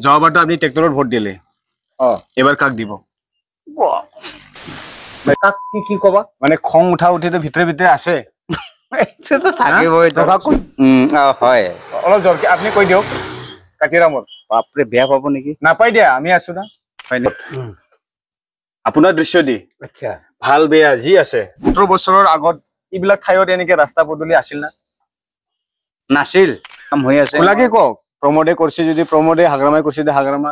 যোৱাবাৰটো আপুনি ট্ৰেক্টৰত ভোট দিলে এবাৰ কাক দিব কাক কি কবা মানে খং উঠা উঠিটো ভিতৰে ভিতৰে আছে সেটো থাকিবই তো হয় অলপ জলদি আপুনি কৈ দিয়ক কাতিৰামৰ বাপৰে বেয়া পাব নেকি নাপাই দিয়া আমি আছো না আপোনাৰ দৃশ্য দি আচ্ছা ভাল বেয়া যি আছে 17 বছৰৰ আগত ইবিলাক ঠাইত এনেকে ৰাস্তা পদূলি আছিল না নাছিল কাম হৈ আছে লাগে কক প্ৰমোদে কৰিছে যদি প্ৰমোদে হাগ্ৰামাই কৰিছে যদি হাগ্ৰামা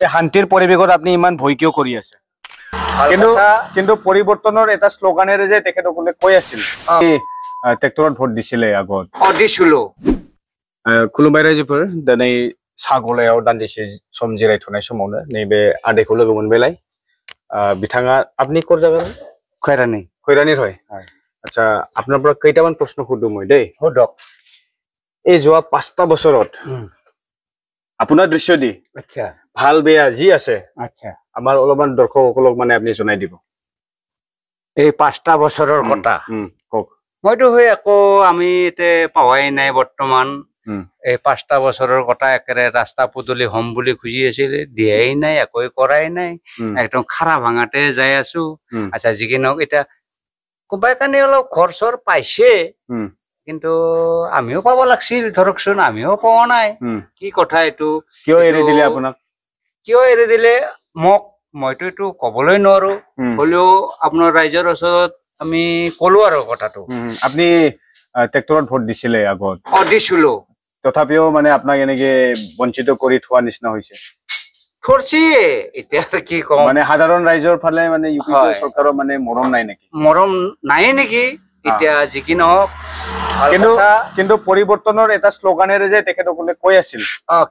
এই শান্তিৰ পৰিৱেশত আপুনি ইমান ভয় কিয় কৰি আছে কিন্তু পৰিৱৰ্তনৰ এটা শ্লোগানেৰে যে তেখেতসকলে কৈ আছিল ট্ৰেক্টৰত ভোট দিছিলে আগত দিছিলো खुलुमबाय रायजोफोर दिनै सागलायाव दान्दिसे सम जिरायथ'नाय समावनो नैबे आदैखौ लोगो मोनबायलाय बिथाङा আপনি কোন জায়গার খৈৰাণীৰ হয় আচ্ছা আপোনাৰ পৰা কেইটামান প্ৰশ্ন সুধো মই দেই সুধক এই যোৱা 5টা বছৰত আপোনাৰ দৃশ্য দি আচ্ছা ভাল বেয়া যি আছে আচ্ছা আমাৰ অলপমান দৰ্শকসকলক মানে আপুনি জনাই দিব এই 5টা বছৰৰ কথা কক মইতো হৈ আকৌ আমি এতে পাৱাই নাই বৰ্তমান এই 5টা বছৰৰ কথা একেৰে ৰাস্তা পদূলি হম বুলি খুজি আছিল দিয়াই নাই একোই কৰাই নাই একদম খাৰা ভাঙাতে যাই আছো আচ্ছা যিকিনক এটা কোবাই কানে অলপ খৰচৰ পাইছে কিন্তু আমিও পাব লাগছিল ধৰকচোন আমিও পোৱা নাই কি কথা এটো কিয় এৰি দিলে আপোনাক কিয় এৰি দিলে মোক মইতো এটো কবলৈ নোৱাৰো হলেও আপোনাৰ ৰাইজৰ ওচৰত আমি কলো আৰু কথাটো আপনি ট্ৰেক্টৰত ভোট দিছিলে আগত দিছিলো তথাপিও মানে আপোনাক এনেকে বঞ্চিত কৰি থোৱা নিচিনা হৈছে থৰছি এতিয়া কি কম মানে সাধাৰণ ৰাইজৰ ফালে মানে ইউপি চৰকাৰৰ মানে মৰম নাই নেকি মৰম নাই নেকি এতিয়া যিকি নহওক কিন্তু পৰিৱৰ্তনৰ এটা শ্লোগানেৰে যে তেখেতসকলে কৈ আছিল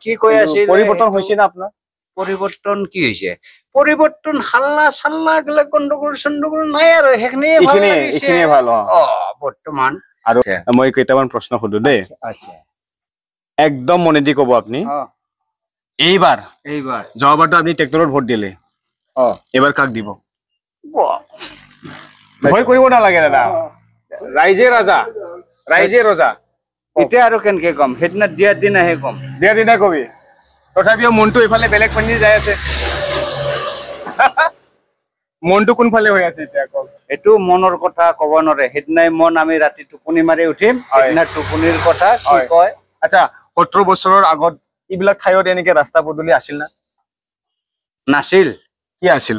কি কৈ আছিল পৰিৱৰ্তন হৈছে না আপোনাৰ পৰিৱৰ্তন কি হৈছে পৰিৱৰ্তন হাল্লা চাল্লা গিলা গণ্ডগোল চণ্ডগোল নাই আৰু এইখিনিয়ে ভাল বৰ্তমান আৰু মই কেইটামান প্ৰশ্ন সুধো দেই আচ্ছা একদম মনে দি কব আপনি এইবাৰ যোৱাবাৰটো আপুনি ট্ৰেক্টৰত ভোট দিলে এবাৰ কাক দিব ভয় কৰিব নালাগে দাদা ৰাইজে ৰজা এতিয়া আৰু কেনেকে কম সেইদিনা দিয়াৰ দিনাহে কম দিয়াৰ দিনা কবি তথাপিও মনটো এইফালে বেলেগ পানী যাই আছে মনটো কোনফালে হৈ আছে এতিয়া কওক এইটো মনৰ কথা কব নোৱাৰে সেইদিনাই মন আমি ৰাতি টোপনি মাৰি উঠিম সেইদিনা টোপনিৰ কথা কি কয় আচ্ছা 17 বছৰৰ আগত ইবিলাক ঠাইত এনেকে ৰাস্তা পদূলি আছিল না নাছিল কি আছিল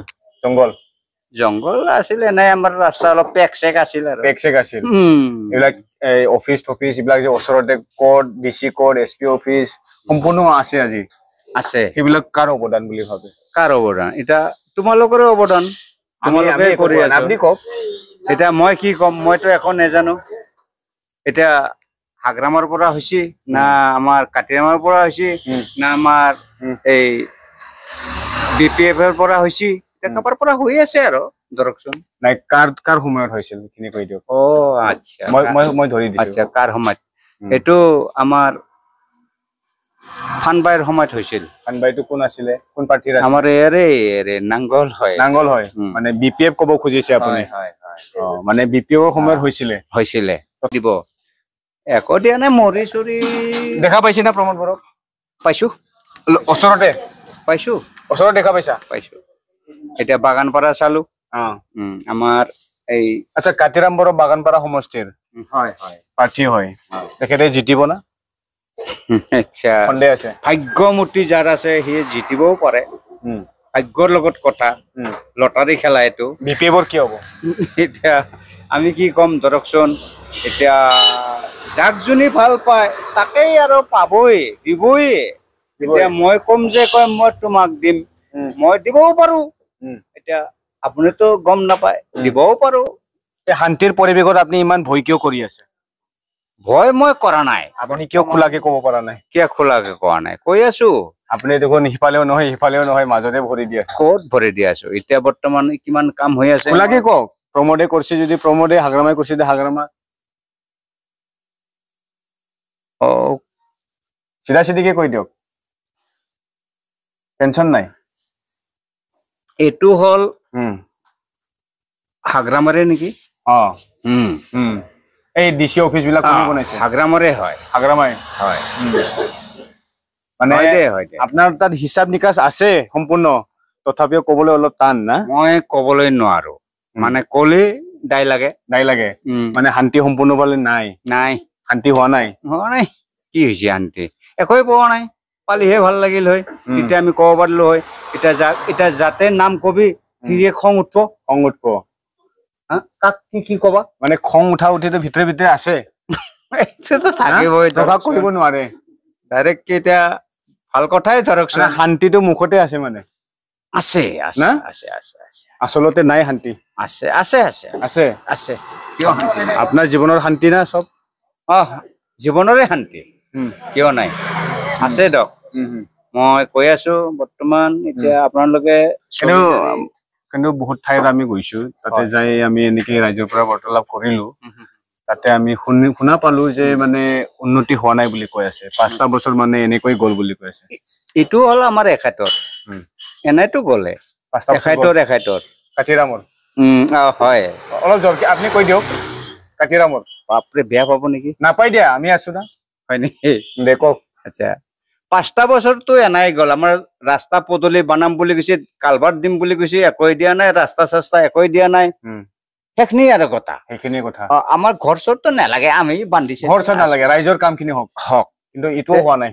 জংগল আছিল এনে আমাৰ ৰাস্তা অলপ পেক চেক আছিল এইবিলাক অফিচ এইবিলাক যে ওচৰতে court DC court SP office সম্পূৰ্ণ আছে আজি আছে সেইবিলাক কাৰ অৱদান বুলি ভাবে কাৰ অৱদান এটা তোমালোকৰে অৱদান তোমালোকে কৰি আছা আপনি কওক এটা মই কি কম মইতো একো নেজানো এটা হাগ্ৰামৰ পৰা হৈছে না আমাৰ কাটিৰামৰ পৰা হৈছে না আমাৰ এই বিপিএফ এৰ পৰা হৈছে কাবাৰ পৰা হৈ আছে আৰু ধৰকচোন নাই কাৰ সময়ত হৈছিল কিনি কৈ দিয়ক আচ্ছা মই ধৰি দিছো আচ্ছা কাৰ সময়ত এটো আমাৰ ফানবাইৰ সময়ত হৈছিল ফানবাইটো কোন আছিল কোন পাৰ্টিৰ আছিল আমাৰ এৰে নাঙ্গল হয় মানে বিপিএফ কব খুজিছে আপুনি হয় মানে বিপিএফ সময়ত হৈছিল দিব একো দিয়া নাই মৰি চৰি দেখা পাইছে না প্ৰমোদ বৰক পাইছো ওচৰতে ওচৰত দেখা পাইছো এতিয়া বাগানপাৰা চালো আমাৰ এই আচ্ছা কাতিৰাম বড়ো বাগানপাৰা সমষ্টিৰ প্ৰাৰ্থী হয় তেখেতে জিতিব না আচ্ছা সন্দেহ আছে ভাগ্যমূৰ্তি যাৰ আছে সি জিতিবও পাৰে ভাগ্যৰ লগত কথা লটাৰী খেলা এইটো বিপিএফৰ কি হ'ব এতিয়া আমি কি কম ধৰকচোন এতিয়া যাক যোনে ভাল পায় তাকেই আৰু পাবই দিবই এতিয়া মই কম যে কয় মই তোমাক দিম মই দিবও পাৰো এতিয়া আপুনিতো গম নাপায় দিবও পাৰো শান্তিৰ পৰিৱেশত আপুনি ইমান ভয় কিয় কৰি আছে ভয় মই কৰা নাই আপুনি কিয় খোলাকে ক'ব পৰা নাই কিয় খোলাকে কোৱা নাই কৈ আছো আপুনি দেখোন সিফালেও নহয় মাজতে ভৰি দি আছে ক'ত ভৰি দি আছো এতিয়া বৰ্তমান কিমান কাম হৈ আছে খোলাকে কওক প্ৰমোদে কৰিছে যদি প্ৰমোদে হাগ্ৰামাই কৰিছে যদি হাগ্ৰামা চিধা চিধিকে কৈ দিয়ক টেনচন নাই এটো হল হাগ্ৰামাৰে নেকি এই ডিসি অফিস বিলাক কোনে বনাইছে হাগ্ৰামাৰে হয় হাগ্ৰামাই হয় মানে হয় দে হয় দে আপোনাৰ তাত হিচাপ নিকাচ আছে সম্পূৰ্ণ, তথাপিও ক'বলৈ অলপ টান না? মই ক'বলৈ নোৱাৰো, মানে ক'লে দায় লাগে। নাই লাগে, মানে শান্তি সম্পূৰ্ণভাৱে নাই, নাই শান্তি হোৱা নাই। হোৱা নাই, কি হৈছে শান্তি? একোৱে পোৱা নাই। পালিহে ভাল লাগিল হয়, তেতিয়া আমি ক'ব পাৰিলো হয়। এতিয়া যাতে নাম কবি সিয়ে খং উঠব। খং উঠব, কাক কি কবা? মানে খং উঠা উঠিটো ভিতৰে ভিতৰে আছে, এইটোতো থাকিবই, প্ৰকাশ কৰিব নোৱাৰে। ডাইৰেক্ট এতিয়া ভাল কথাই ধৰকচোন। মানে শান্তিটো মুখতে আছে মানে। আছে আছে না? আছে আছে আছে আচলতে নাই শান্তি। আছে আছে আছে আছে আছে কিয় শান্তি নাই? আপোনাৰ জীৱনৰ শান্তি না চব? জীৱনৰে শান্তি, কিয় নাই? আছে দক। মই কৈ আছো বৰ্তমান এতিয়া আপোনালোকে কিন্তু কিন্তু বহুত ঠাইত আমি গৈছো, তাতে যাই আমি এনেকে ৰাইজৰ পৰা বাৰ্তালাপ কৰিলো। তাতে আমি শুনা পালো যে মানে উন্নতি হোৱা নাই বুলি কৈ আছে, 5টা বছৰ মানে এনেকৈ গ'ল বুলি কৈ আছে। এইটো হ'ল আমাৰ এখেতৰ, এনেইতো গ'লে এখেতৰ কাতিৰামৰ। হয়, অলপ জলদি আপুনি কৈ দিয়ক, কাতিৰামৰ। বাপৰে বেয়া পাব নেকি? নাপাই দিয়া, আমি আছো না। হয় নেকি? দে কওক। আচ্ছা, 5টা বছৰতো এনাই গ'ল। আমাৰ ৰাস্তা পদূলি বনাম বুলি কৈছে, কালভাৰ্ট দিম বুলি কৈছে, একোৱে দিয়া নাই। ৰাস্তা চাস্তা একোৱে দিয়া নাই। সেইখিনি আৰু কথা, সেইখিনি কথা। আমাৰ ঘৰ চৰতো নালাগে, আমি বান্ধিছে। ঘৰ চৰ নালাগে, ৰাইজৰ কাম খিনি হওক, কিন্তু এইটোও হোৱা নাই।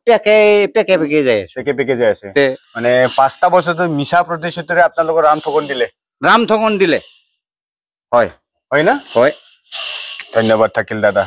পেকে যাই আছে, পেকে যাই আছে। মানে 5টা বছৰতো মিছা প্ৰতিশ্ৰুতিৰে আপোনালোকৰ ৰাম ঠগন দিলে। হয় হয় না? হয়। ধন্যবাদ থাকিল দাদা।